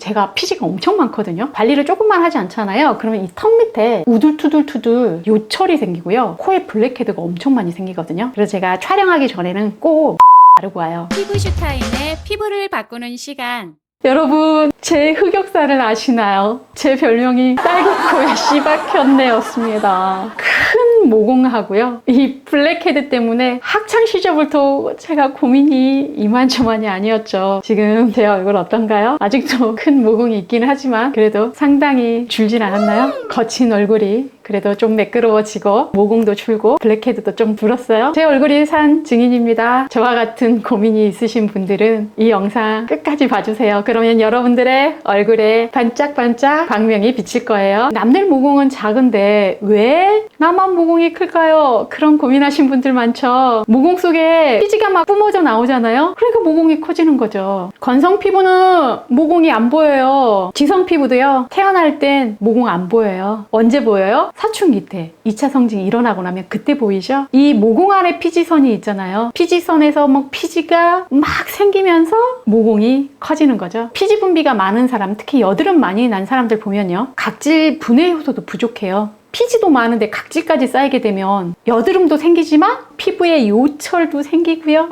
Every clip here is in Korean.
제가 피지가 엄청 많거든요. 관리를 조금만 하지 않잖아요. 그러면 이 턱 밑에 우둘투둘투둘 요철이 생기고요. 코에 블랙헤드가 엄청 많이 생기거든요. 그래서 제가 촬영하기 전에는 꼭 바르고 와요. 피부슈타인의 피부를 바꾸는 시간. 여러분, 제 흑역사를 아시나요? 제 별명이 딸꾹코에 씨박현네였습니다. 큰 모공하고요. 이 블랙헤드 때문에 학창 시절부터 제가 고민이 이만저만이 아니었죠. 지금 제 얼굴 어떤가요? 아직도 큰 모공이 있긴 하지만 그래도 상당히 줄진 않았나요? 거친 얼굴이 그래도 좀 매끄러워지고 모공도 줄고 블랙헤드도 좀 불었어요. 제 얼굴이 산 증인입니다. 저와 같은 고민이 있으신 분들은 이 영상 끝까지 봐주세요. 그러면 여러분들의 얼굴에 반짝반짝 광명이 비칠 거예요. 남들 모공은 작은데 왜 나만 모공이 클까요? 그런 고민하신 분들 많죠. 모공 속에 피지가 막 뿜어져 나오잖아요. 그러니까 모공이 커지는 거죠. 건성 피부는 모공이 안 보여요. 지성 피부도요. 태어날 땐 모공 안 보여요. 언제 보여요? 사춘기 때 2차 성징이 일어나고 나면 그때 보이죠? 이 모공 안에 피지선이 있잖아요. 피지선에서 막 피지가 막 생기면서 모공이 커지는 거죠. 피지 분비가 많은 사람, 특히 여드름 많이 난 사람들 보면요. 각질 분해 효소도 부족해요. 피지도 많은데 각질까지 쌓이게 되면 여드름도 생기지만 피부에 요철도 생기고요.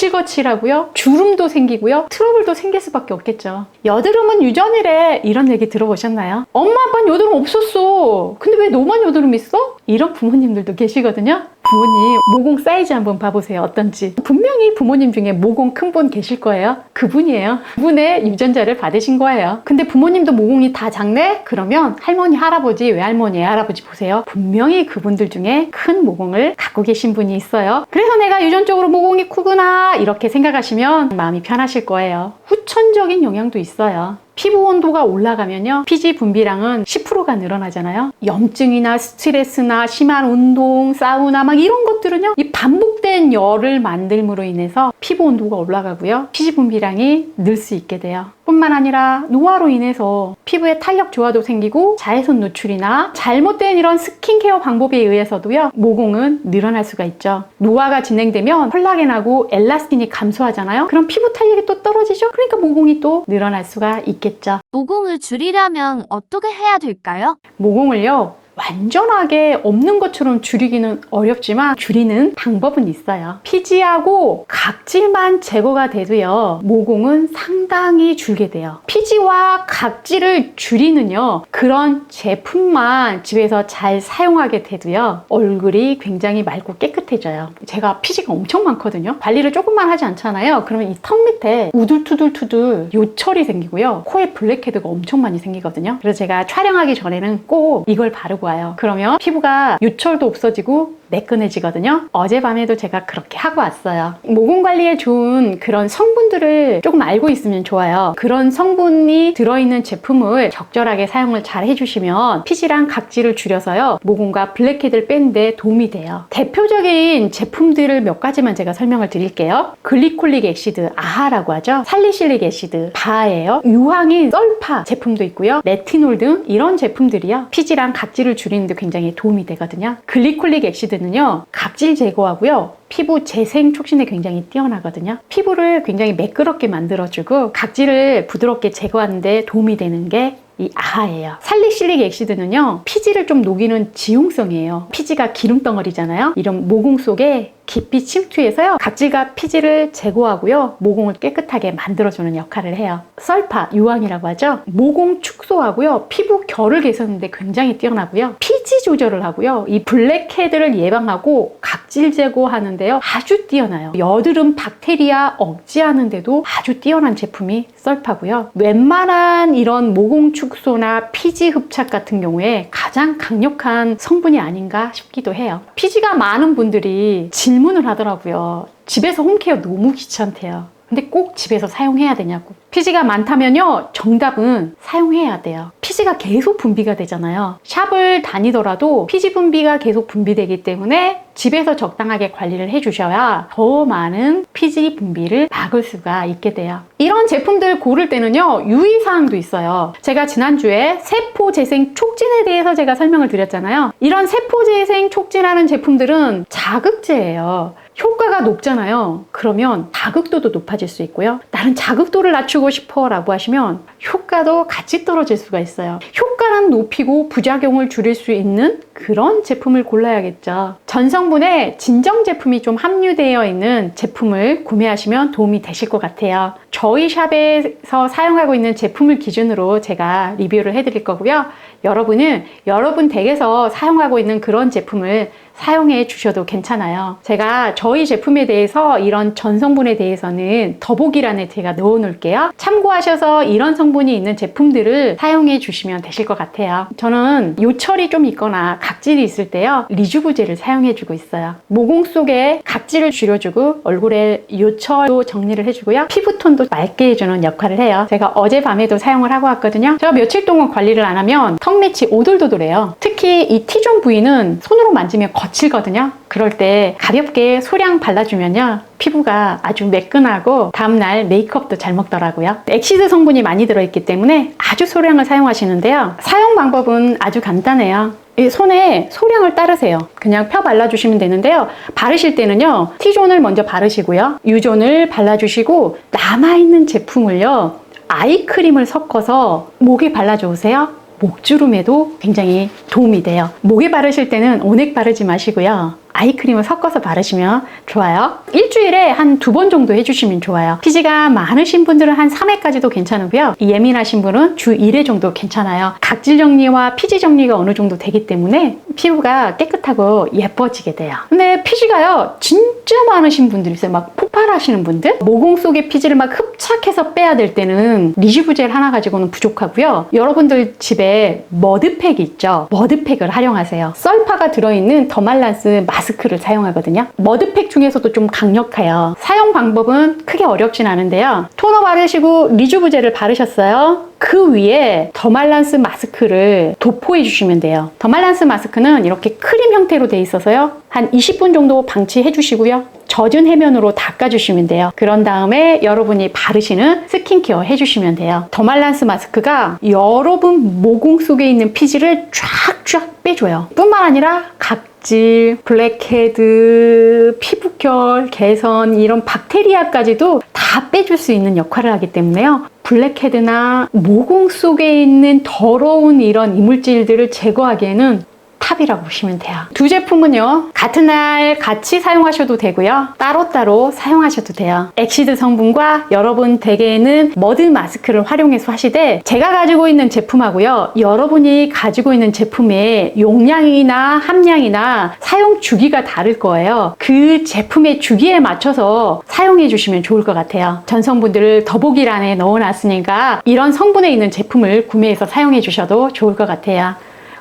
거칠거칠하고요. 주름도 생기고요. 트러블도 생길 수밖에 없겠죠. 여드름은 유전이래. 이런 얘기 들어보셨나요? 엄마 아빠는 여드름 없었어. 근데 왜 너만 여드름 있어? 이런 부모님들도 계시거든요. 부모님 모공 사이즈 한번 봐보세요. 어떤지. 분명히 부모님 중에 모공 큰 분 계실 거예요. 그분이에요. 그분의 유전자를 받으신 거예요. 근데 부모님도 모공이 다 작네? 그러면 할머니, 할아버지, 외할머니, 애할아버지 보세요. 분명히 그분들 중에 큰 모공을 갖고 계신 분이 있어요. 그래서 내가 유전적으로 모공이 크구나 이렇게 생각하시면 마음이 편하실 거예요. 후천적인 영향도 있어요. 피부 온도가 올라가면요. 피지 분비량은 10%가 늘어나잖아요. 염증이나 스트레스나 심한 운동, 사우나 막 이런 것들은요. 이 반복된 열을 만듦으로 인해서 피부 온도가 올라가고요. 피지 분비량이 늘 수 있게 돼요. 뿐만 아니라 노화로 인해서 피부에 탄력 저하도 생기고 자외선 노출이나 잘못된 이런 스킨케어 방법에 의해서도요. 모공은 늘어날 수가 있죠. 노화가 진행되면 콜라겐하고 엘라스틴이 감소하잖아요. 그럼 피부 탄력이 또 떨어지죠. 그러니까 모공이 또 늘어날 수가 있겠죠. 모공을 줄이려면 어떻게 해야 될까요? 모공을요. 완전하게 없는 것처럼 줄이기는 어렵지만 줄이는 방법은 있어요. 피지하고 각질만 제거가 돼도요. 모공은 상당히 줄게 돼요. 피지와 각질을 줄이는요. 그런 제품만 집에서 잘 사용하게 돼도요. 얼굴이 굉장히 맑고 깨끗해져요. 제가 피지가 엄청 많거든요. 관리를 조금만 하지 않잖아요. 그러면 이 턱 밑에 우둘투둘투둘 요철이 생기고요. 코에 블랙헤드가 엄청 많이 생기거든요. 그래서 제가 촬영하기 전에는 꼭 이걸 바르고 와요. 그러면 피부가 요철도 없어지고 매끈해지거든요. 어젯밤에도 제가 그렇게 하고 왔어요. 모공 관리에 좋은 그런 성분들을 조금 알고 있으면 좋아요. 그런 성분이 들어있는 제품을 적절하게 사용을 잘 해주시면 피지랑 각질을 줄여서요. 모공과 블랙헤드를 빼는 데 도움이 돼요. 대표적인 제품들을 몇 가지만 제가 설명을 드릴게요. 글리콜릭 애시드, 아하라고 하죠. 살리실릭 애시드, 바예요. 유황인 썰파 제품도 있고요. 레티놀 등 이런 제품들이요. 피지랑 각질을 줄이는 데 굉장히 도움이 되거든요. 글리콜릭 애시드 는요 각질 제거하고요 피부 재생 촉진에 굉장히 뛰어나거든요. 피부를 굉장히 매끄럽게 만들어주고 각질을 부드럽게 제거하는 데 도움이 되는 게 이 아하예요. 살리실릭 애시드는요 피지를 좀 녹이는 지용성이에요. 피지가 기름덩어리잖아요. 이런 모공 속에 깊이 침투해서요 각질과 피지를 제거하고요 모공을 깨끗하게 만들어주는 역할을 해요. 썰파, 유황이라고 하죠. 모공 축소하고요 피부 결을 개선하는 데 굉장히 뛰어나고요 피지 조절을 하고요 이 블랙헤드를 예방하고 각질 제거하는 데요 아주 뛰어나요. 여드름 박테리아 억제하는 데도 아주 뛰어난 제품이 썰파고요. 웬만한 이런 모공 축소나 피지 흡착 같은 경우에 가장 강력한 성분이 아닌가 싶기도 해요. 피지가 많은 분들이 질문을 하더라고요. 집에서 홈케어 너무 귀찮대요. 근데 꼭 집에서 사용해야 되냐고. 피지가 많다면요 정답은 사용해야 돼요. 피지가 계속 분비가 되잖아요. 샵을 다니더라도 피지 분비가 계속 분비되기 때문에 집에서 적당하게 관리를 해주셔야 더 많은 피지 분비를 막을 수가 있게 돼요. 이런 제품들 고를 때는요 유의사항도 있어요. 제가 지난주에 세포 재생 촉진에 대해서 제가 설명을 드렸잖아요. 이런 세포 재생 촉진하는 제품들은 자극제예요. 효과가 높잖아요. 그러면 자극도도 높아질 수 있고요. 나는 자극도를 낮추고 싶어 라고 하시면 효과도 같이 떨어질 수가 있어요. 효과는 높이고 부작용을 줄일 수 있는 그런 제품을 골라야겠죠. 전성분에 진정 제품이 좀 함유되어 있는 제품을 구매하시면 도움이 되실 것 같아요. 저희 샵에서 사용하고 있는 제품을 기준으로 제가 리뷰를 해드릴 거고요. 여러분은 여러분 댁에서 사용하고 있는 그런 제품을 사용해 주셔도 괜찮아요. 제가 저희 제품에 대해서 이런 전성분에 대해서는 더보기란에 제가 넣어 놓을게요. 참고하셔서 이런 성분이 있는 제품들을 사용해 주시면 되실 것 같아요. 저는 요철이 좀 있거나 각질이 있을 때요, 리주부제를 사용해 주고 있어요. 모공 속에 각질을 줄여주고 얼굴에 요철도 정리를 해주고요, 피부톤도 맑게 해주는 역할을 해요. 제가 어젯밤에도 사용을 하고 왔거든요. 제가 며칠 동안 관리를 안 하면 턱밑이 오돌도돌해요. 특히 이 T존 부위는 손으로 만지면 거칠거든요. 그럴 때 가볍게 소량 발라주면요, 피부가 아주 매끈하고 다음날 메이크업도 잘 먹더라고요. 엑시드 성분이 많이 들어있기 때문에 아주 소량을 사용하시는데요. 사용 방법은 아주 간단해요. 이 손에 소량을 따르세요. 그냥 펴 발라주시면 되는데요. 바르실 때는요, T존을 먼저 바르시고요, U존을 발라주시고 남아있는 제품을요, 아이크림을 섞어서 목에 발라주세요. 목주름에도 굉장히 도움이 돼요. 목에 바르실 때는 온액 바르지 마시고요, 아이크림을 섞어서 바르시면 좋아요. 일주일에 한 2번 정도 해주시면 좋아요. 피지가 많으신 분들은 한 3회까지도 괜찮고요. 예민하신 분은 주 1회 정도 괜찮아요. 각질 정리와 피지 정리가 어느 정도 되기 때문에 피부가 깨끗하고 예뻐지게 돼요. 근데 피지가요, 진짜 많으신 분들이 있어요. 막 폭발하시는 분들, 모공 속의 피지를 막 흡착해서 빼야 될 때는 리주부젤 하나 가지고는 부족하고요. 여러분들 집에 머드팩 있죠? 머드팩을 활용하세요. 썰파가 들어있는 더말란스 마스크를 사용하거든요. 머드팩 중에서도 좀 강력해요. 사용 방법은 크게 어렵진 않은데요. 토너 바르시고 리주부젤을 바르셨어요. 그 위에 더말란스 마스크를 도포해 주시면 돼요. 더말란스 마스크는 이렇게 크림 형태로 돼 있어서요, 한 20분 정도 방치해 주시고요, 젖은 해면으로 닦아주시면 돼요. 그런 다음에 여러분이 바르시는 스킨케어 해주시면 돼요. 더말란스 마스크가 여러분 모공 속에 있는 피지를 쫙쫙 빼줘요. 뿐만 아니라 각질, 블랙헤드, 피부결, 개선, 이런 박테리아까지도 다 빼줄 수 있는 역할을 하기 때문에요, 블랙헤드나 모공 속에 있는 더러운 이런 이물질들을 제거하기에는 탑이라고 보시면 돼요. 두 제품은요, 같은 날 같이 사용하셔도 되고요, 따로따로 사용하셔도 돼요. 엑시드 성분과 여러분 댁에는 머드 마스크를 활용해서 하시되, 제가 가지고 있는 제품하고요, 여러분이 가지고 있는 제품의 용량이나 함량이나 사용 주기가 다를 거예요. 그 제품의 주기에 맞춰서 사용해 주시면 좋을 것 같아요. 전성분들을 더보기란에 넣어놨으니까 이런 성분에 있는 제품을 구매해서 사용해 주셔도 좋을 것 같아요.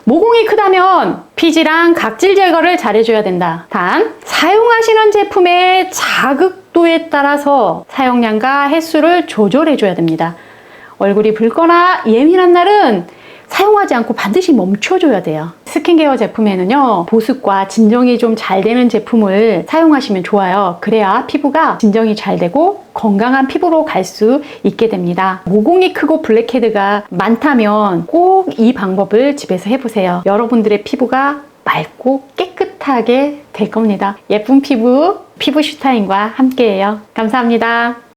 모공이 크다면 피지랑 각질 제거를 잘해줘야 된다. 단, 사용하시는 제품의 자극도에 따라서 사용량과 횟수를 조절해줘야 됩니다. 얼굴이 붉거나 예민한 날은 사용하지 않고 반드시 멈춰줘야 돼요. 스킨케어 제품에는요, 보습과 진정이 좀 잘 되는 제품을 사용하시면 좋아요. 그래야 피부가 진정이 잘 되고 건강한 피부로 갈 수 있게 됩니다. 모공이 크고 블랙헤드가 많다면 꼭 이 방법을 집에서 해보세요. 여러분들의 피부가 맑고 깨끗하게 될 겁니다. 예쁜 피부, 피부슈타인과 함께해요. 감사합니다.